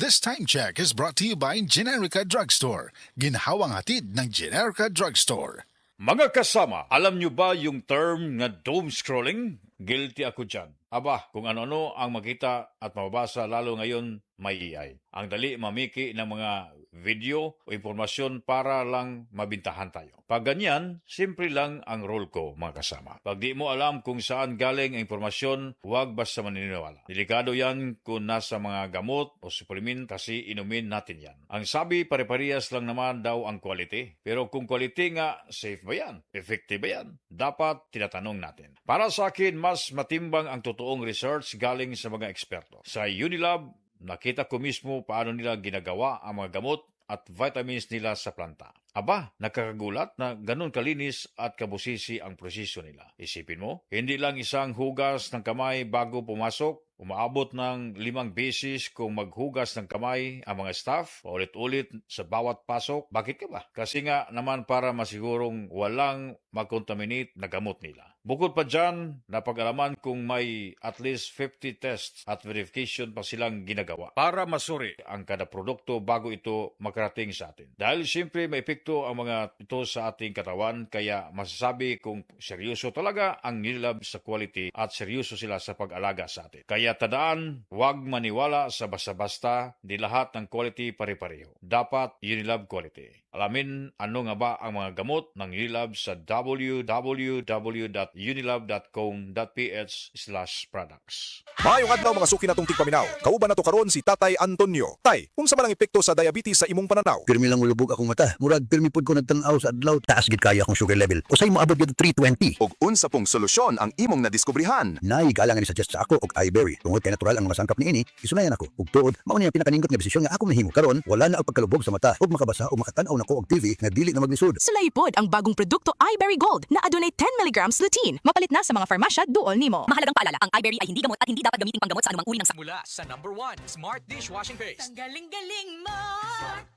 This time check is brought to you by Generica Drugstore. Ginhawang hatid ng Generica Drugstore. Mga kasama, alam nyo ba yung term na doom scrolling? Guilty ako dyan. Aba, kung ano-ano ang makita at mababasa lalo ngayon, may AI. Ang dali mamiki ng mga video o impormasyon para lang mabintahan tayo. Pag ganyan, simple lang ang role ko, mga kasama. Pag di mo alam kung saan galing ang impormasyon, huwag basta maniniwala. Delikado yan kung nasa mga gamot o supplement kasi inumin natin yan. Ang sabi, pare-parehas lang naman daw ang quality. Pero kung quality nga, safe ba yan? Effective ba yan? Dapat tinatanong natin. Para sa akin, mas matimbang ang totoong research galing sa mga eksperto. Sa Unilab, nakita ko mismo paano nila ginagawa ang mga gamot at vitamins nila sa planta. Aba, nakakagulat na ganun kalinis at kabusisi ang proseso nila. Isipin mo, hindi lang isang hugas ng kamay bago pumasok, umaabot ng 5 beses kung maghugas ng kamay ang mga staff, ulit-ulit sa bawat pasok. Bakit ka ba? Kasi nga naman para masigurong walang mag-contaminate na gamot nila. Bukod pa dyan, napag-alaman kung may at least 50 tests at verification pa silang ginagawa para masuri ang kada produkto bago ito makarating sa atin. Dahil siyempre may epekto ang mga ito sa ating katawan, kaya masasabi kung seryoso talaga ang Unilab sa quality at seryoso sila sa pag-alaga sa atin. Kaya tandaan, huwag maniwala sa basta-basta, di lahat ng quality pare-pareho. Dapat Unilab quality. Alamin ano nga ba ang mga gamot ng Unilab sa www.unilab.com.ph/products. Maayong adlaw mga suki natong tigpaminaw. Kauban nato karon si Tatay Antonio. Tay, kung sa malang epekto sa diabetes sa imong pananaw? Pirmi lang ulubog akong mata. Murag pirmi pud ko nagtanaw sa adlaw. Taas gid kaya akong sugar level. Usay mo abot gid 320. Og unsa pong solusyon ang imong nadiskubrihan? Nay galangan ni suggest sa ako og iBerry. Tungod kay natural ang mga sangkap niini, isunayan ako. Ug tuod, mao ni ang pinakaningot nga desisyon nga akong nahimo karon. Wala na og pagkalubog sa mata ug makabasa o makatan-aw nako og TV nga dili na maglisod. Sulaipod ang bagong produkto iBerry Gold na adunay 10 mg lutein. Mapalit na sa mga farmasya duol nimo. Mahalagang paalala, ang iBerry ay hindi gamot at hindi dapat gamitin panggamot sa anumang uri ng sakit. Mula sa #1 Smart Dishwashing Paste. Ang galing-galing mo.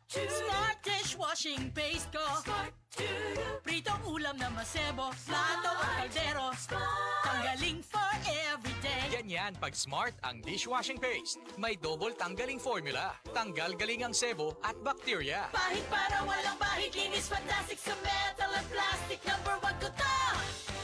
Smart dishwashing paste ko. Pritong ulam na masebo, plato o kaldero. Tanggaling for everyday. Ganyan pag Smart ang dishwashing paste. May double tanggaling formula. Tanggal galing ang sebo at bakterya. Pahit para walang bahid, linis fantastic sa metal at plastic. #1 ko to.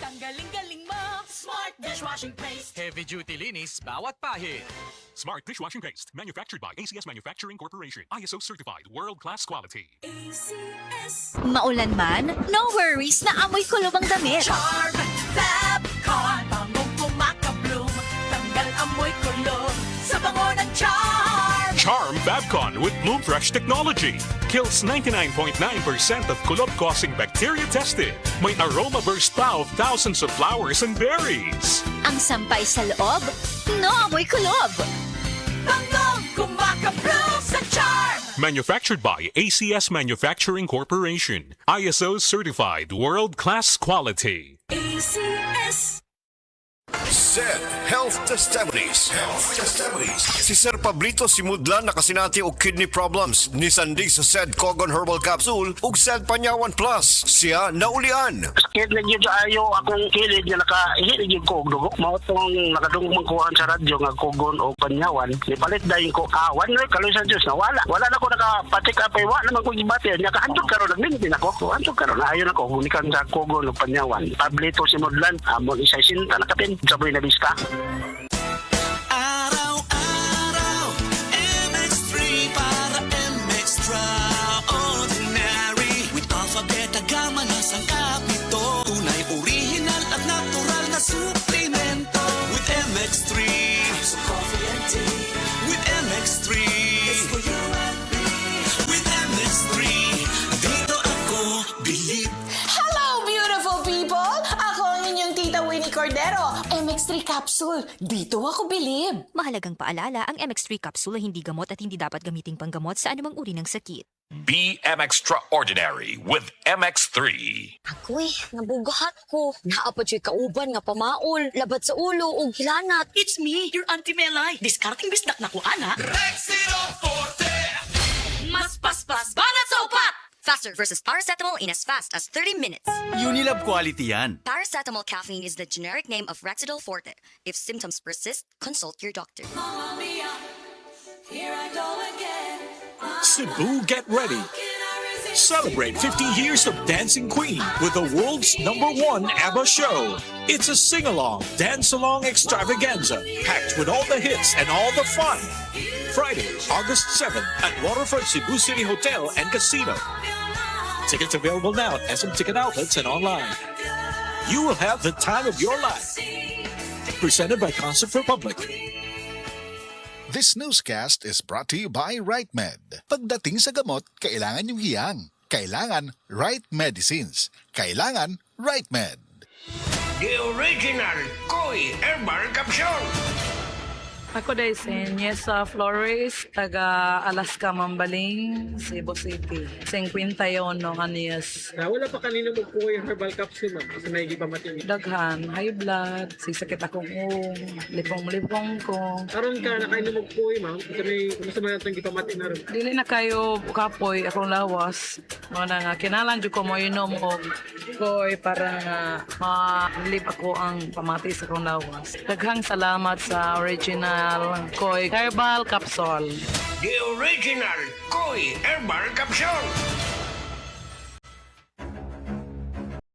Tanggaling-galing mo. Smart dishwashing paste. Heavy duty linis bawat pahid. Smart Dishwashing Paste, manufactured by ACS Manufacturing Corporation. ISO certified, world-class quality. ACS. Maulan man, no worries na amoy kulob ang damit. Charm Fabcon. Bangong kumakabloom. Tanggal amoy kulob sa bango ng Charm. Charm Fabcon with Bloom Fresh technology. Kills 99.9% of kulob-causing bacteria tested. May aroma burst pa of thousands of flowers and berries. Ang sampay sa loob, no amoy kulob. Bangong kumakabloom sa Charm. Manufactured by ACS Manufacturing Corporation. ISO certified, world-class quality. ACS. SED Health Testimonies. Si Sir Pablito Simudlan nakasinati og kidney problems ni sandig sa SED Cogon Herbal Capsule ug SED Panyawan Plus. Siya naulian. Sakit na yun ayo akong kilid nga nakahilig yung ko og dugo. Mao tong nakadungog kuhaan sa radyo nga Cogon o Panyawan. Nipalit dayon ko kawan na kaloy sa Dios nawala. Wala na ko nakapatik apay wa naman ko gibati. Nya kahandog karon nagmintin ako. Handog karon ayon ako gunikan sa Cogon o Panyawan. Pablito Simudlan amon isa sinta nakatin sa Buena Vista. Araw-araw, MX3 para MX-Traordinary. With alphabeta gamma na sangkap ito. Tunay, original at natural na suplemento. With MX3, so coffee and tea. With MX3, it's for you and me. With MX3, dito ako believe. Hello beautiful people! Ako ang inyong tita Winnie Cordero. MX3 capsule. Dito ako bilib. Mahalagang paalala, ang MX3 capsule ay hindi gamot at hindi dapat gamiting panggamot sa anumang uri ng sakit. Be extraordinary with MX3. Ako'y nabugahat ko. Naapad siya'y kauban nga pamaol, labat sa ulo o hilanat. It's me, your Auntie Melay. Discarding bisdak na ko, ana. Rexino Forte! Mas paspas, banat sa upat! Faster versus paracetamol in as fast as 30 minutes. Unilab quality yan. Paracetamol caffeine is the generic name of Rexidol Forte. If symptoms persist, consult your doctor. Mamma mia, here I go again. Cebu, get ready. Celebrate 50 years of Dancing Queen with the world's #1 ABBA show. It's a sing-along, dance-along extravaganza, packed with all the hits and all the fun. Friday, August 7th at Waterfront Cebu City Hotel and Casino. Tickets available now at SM Ticket Outlets and online. You will have the time of your life. Presented by Concert Republic. This newscast is brought to you by RightMed. Pagdating sa gamot, kailangan yung hiyang. Kailangan Right Medicines. Kailangan RightMed. The original Koi Herbal Capsule. Ako dahil si Niesa Flores, taga Alaska, Mambaling, Cebu City. 51 kaniyas. Wala pa kanina magpukoy ang herbal capsule, ma'am. Kasi may gipamatin. Daghan, high blood, sisakit akong lipong-lipong ko. Karon ka na kayo magpukoy, ma'am. Kasi may masama itong gipamatin na rin. Dili na kayo kapoy akong lawas. Mga nga, kinalan dyan ko mo inom o koy para nga ma-live ako ang pamati sa akong lawas. Daghang salamat sa original Koi Herbal Capsule. The original Koi Herbal Capsule.